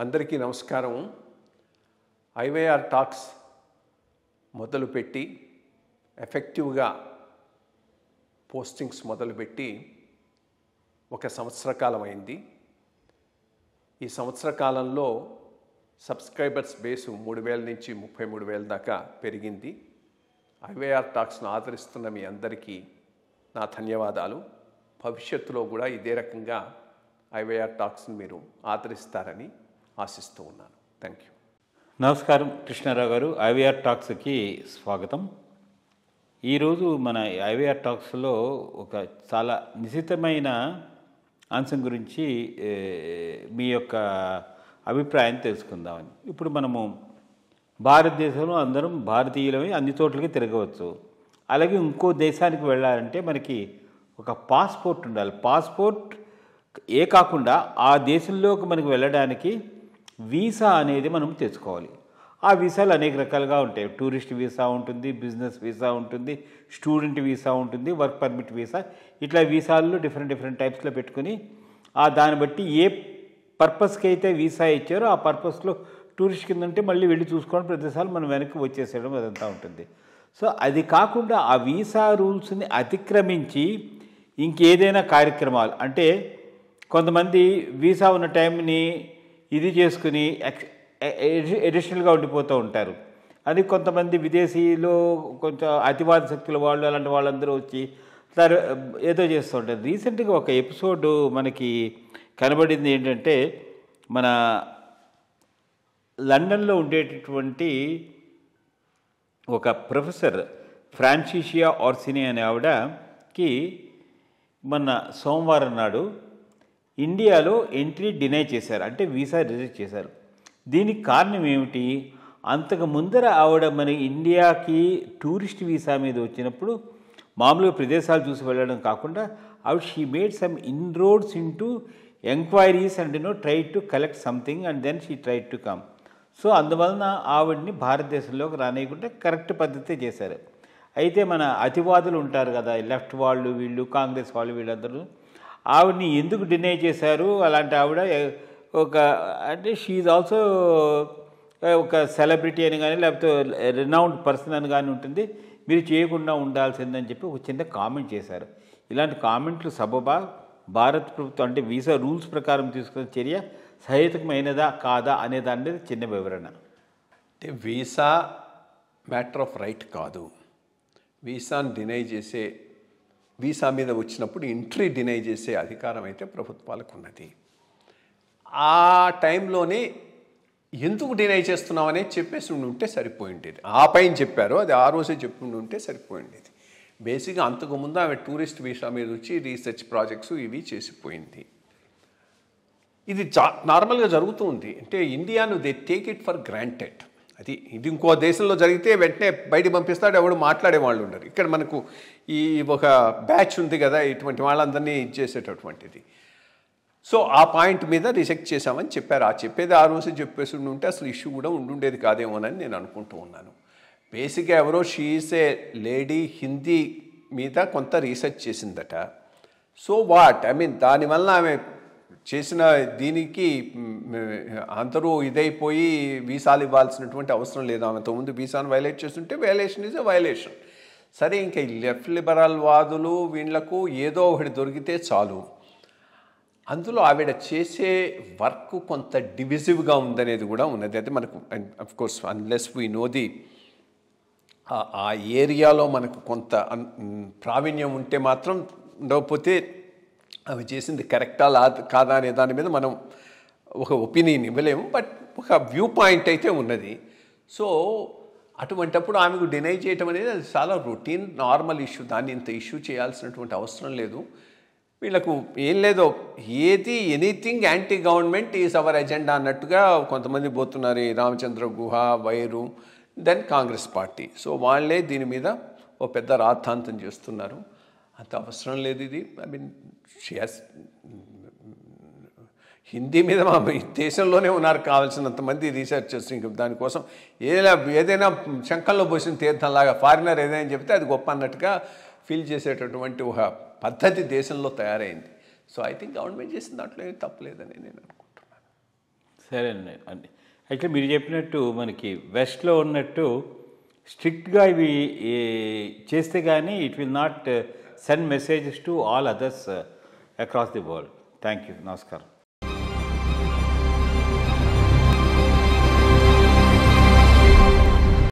అందరికీ నమస్కారం. IYR talks మొదలుపెట్టి ఎఫెక్టివ్గా పోస్టింగ్స్ మొదలుపెట్టి ఒక సంవత్సర కాలం అయింది. ఈ సంవత్సర కాలంలో సబ్స్క్రైబర్స్ బేసు 3,000 నుంచి 33,000 దాకా పెరిగింది. ఐవైఆర్ టాక్స్ను ఆదరిస్తున్న మీ అందరికీ నా ధన్యవాదాలు. భవిష్యత్తులో కూడా ఇదే రకంగా ఐవైఆర్ టాక్స్ని మీరు ఆదరిస్తారని ఆశిస్తూ ఉన్నాను. Thank you. నమస్కారం కృష్ణారావు గారు. ఐవైఆర్ టాక్స్కి స్వాగతం. ఈరోజు మన ఐవైఆర్ టాక్స్లో ఒక చాలా నిశితమైన అంశం గురించి మీ యొక్క అభిప్రాయం తెలుసుకుందామని. ఇప్పుడు మనము భారతదేశంలో అందరం భారతీయులమే, అన్ని చోట్లకి తిరగవచ్చు. అలాగే ఇంకో దేశానికి వెళ్ళాలంటే మనకి ఒక పాస్పోర్ట్ ఉండాలి. పాస్పోర్ట్ కాకుండా ఆ దేశంలోకి మనకు వెళ్ళడానికి వీసా అనేది మనం తెచ్చుకోవాలి. ఆ వీసాలు అనేక రకాలుగా ఉంటాయి. టూరిస్ట్ వీసా ఉంటుంది, బిజినెస్ వీసా ఉంటుంది, స్టూడెంట్ వీసా ఉంటుంది, వర్క్ పర్మిట్ వీసా, ఇట్లా వీసాల్లో డిఫరెంట్ టైప్స్లో పెట్టుకుని దాన్ని బట్టి ఏ పర్పస్కి అయితే వీసా ఇచ్చారో ఆ పర్పస్లో టూరిస్ట్ కింద ఉంటే మళ్ళీ వెళ్ళి చూసుకోవడం, ప్రతిసారి మనం వెనక్కి వచ్చేసేయడం అదంతా ఉంటుంది. సో అది కాకుండా ఆ వీసా రూల్స్ని అతిక్రమించి ఇంకేదైనా కార్యక్రమాలు, అంటే కొంతమంది వీసా ఉన్న టైంని ఇది చేసుకుని ఎడిషనల్గా ఉండిపోతూ ఉంటారు. అది కొంతమంది విదేశీలో కొంచెం అతివాద శక్తుల వాళ్ళు, అలాంటి వాళ్ళందరూ వచ్చి ఏదో చేస్తూ ఉంటారు. రీసెంట్గా ఒక ఎపిసోడ్ మనకి కనబడింది. ఏంటంటే మన లండన్లో ఉండేటటువంటి ఒక ప్రొఫెసర్ ఫ్రాన్సిషియా ఆర్సినీ అనే ఆవిడకి మొన్న సోమవారం నాడు ఇండియాలో ఎంట్రీ డినై చేశారు, అంటే వీసా రిజెక్ట్ చేశారు. దీనికి కారణం ఏమిటి? అంతకు ముందర ఆవిడ మన ఇండియాకి టూరిస్ట్ వీసా మీద వచ్చినప్పుడు మామూలుగా ప్రదేశాలు చూసి వెళ్ళడం కాకుండా ఆవిడ she made some inroads into enquiries and try to collect something and then she try to come. So అందువలన ఆవిడ్ని భారతదేశంలోకి రానియకుండా కరెక్ట్ పద్ధతే చేశారు. అయితే మన అతివాదులు ఉంటారు కదా, లెఫ్ట్ వాళ్ళు, వీళ్ళు కాంగ్రెస్ వాళ్ళు, వీళ్ళందరూ ఆవిడ్ని ఎందుకు డినై చేశారు? అలాంటి ఆవిడ ఒక, అంటే షీఈ్ ఆల్సో ఒక సెలబ్రిటీ అని కానీ లేకపోతే రినౌండ్ పర్సన్ అని కానీ ఉంటుంది, మీరు చేయకుండా ఉండాల్సిందని చెప్పి ఒక చిన్న కామెంట్ చేశారు. ఇలాంటి కామెంట్లు సబబా? భారత ప్రభుత్వం అంటే వీసా రూల్స్ ప్రకారం తీసుకున్న చర్య సహేతుకమైనదా కాదా అనే దాని మీద చిన్న వివరణ. అంటే వీసా మ్యాటర్ ఆఫ్ రైట్ కాదు. వీసాను డినై చేసే, వీసా మీద వచ్చినప్పుడు ఎంట్రీ డినై చేసే అధికారం అయితే ప్రభుత్వాలకు ఉన్నది. ఆ టైంలోనే ఎందుకు డినై చేస్తున్నామనే చెప్పేసి ఉంటే సరిపోయిండేది. ఆ పైన చెప్పారు, అది ఆ రోజే చెప్పి ఉంటే సరిపోయిండేది. బేసిక్గా అంతకుముందు ఆమె టూరిస్ట్ వీసా మీద వచ్చి రీసెర్చ్ ప్రాజెక్ట్స్ ఇవి చేసిపోయింది. ఇది నార్మల్గా జరుగుతూ ఉంది. అంటే ఇండియాను they take it for granted. ఇది ఇంకో దేశంలో జరిగితే వెంటనే బయటికి పంపిస్తాడు, ఎవడు మాట్లాడే వాళ్ళు ఉండరు. ఇక్కడ మనకు ఈ ఒక బ్యాచ్ ఉంది కదా, ఇటువంటి వాళ్ళందరినీ ఇచ్చేసేటటువంటిది. సో ఆ పాయింట్ మీద రిజెక్ట్ చేశామని చెప్పారు. చెప్పేది ఆ రోజు చెప్పేసి ఉంటే అసలు ఇష్యూ కూడా ఉండుండేది కాదేమోనని నేను అనుకుంటూ ఉన్నాను. బేసిక్గా ఎవరో షీఈస్ ఏ లేడీ, హిందీ మీద కొంత రీసెర్చ్ చేసిందట. సో వాట్ ఐ మీన్, దానివల్ల ఆమె చేసిన దీనికి అందరూ ఇదైపోయి వీసాలు ఇవ్వాల్సినటువంటి అవసరం లేదు. ఆమెతో ముందు వీసాను వైలేట్ చేస్తుంటే వైలేషన్ ఈజ్ ఎ వైలేషన్. సరే, ఇంకా ఈ లెఫ్ట్ లిబరల్ వాదులు వీళ్లకు ఏదో ఒకటి దొరికితే చాలు. అందులో ఆవిడ చేసే వర్క్ కొంత డివిజివ్గా ఉందనేది కూడా ఉన్నది. అయితే మనకు of course unless we know the ఆ ఏరియాలో మనకు కొంత ప్రావీణ్యం ఉంటే మాత్రం, ఉండకపోతే అవి చేసింది కరెక్టా కాదా అనే దాని మీద మనం ఒక ఒపీనియన్ ఇవ్వలేము. బట్ ఒక వ్యూ పాయింట్ అయితే ఉన్నది. సో అటువంటప్పుడు ఆమెకు డినై చేయటం అనేది అది చాలా రొటీన్ నార్మల్ ఇష్యూ. దాన్ని ఇంత ఇష్యూ చేయాల్సినటువంటి అవసరం లేదు. వీళ్ళకు ఏం లేదో, ఏది anything anti government is our agenda అన్నట్టుగా కొంతమంది పోతున్నారు. Ramachandra Guha, wire, then Congress party. So వాళ్ళే దీని మీద ఓ పెద్ద రాద్ధాంతం చేస్తున్నారు. అంత అవసరం లేదు ఇది. ఐ మీన్ హిందీ మీద మా దేశంలోనే ఉన్నారు కావాల్సినంతమంది రీసెర్చర్స్. ఇంక దానికోసం ఏదైనా శంఖంలో పోసిన తీర్థంలాగా ఫారినర్ ఏదైనా చెప్తే అది గొప్ప అన్నట్టుగా ఫీల్ చేసేటటువంటి ఒక పద్ధతి దేశంలో తయారైంది. సో ఐ థింక్ గవర్నమెంట్ చేసిన దాంట్లో ఏం తప్పలేదని నేను అనుకుంటున్నాను. సరేనండి అండి. అయితే మీరు చెప్పినట్టు మనకి వెస్ట్లో ఉన్నట్టు స్ట్రిక్ట్గా ఇవి చేస్తే కానీ it will not send messages to all others across the world. Thank you. నమస్కారం.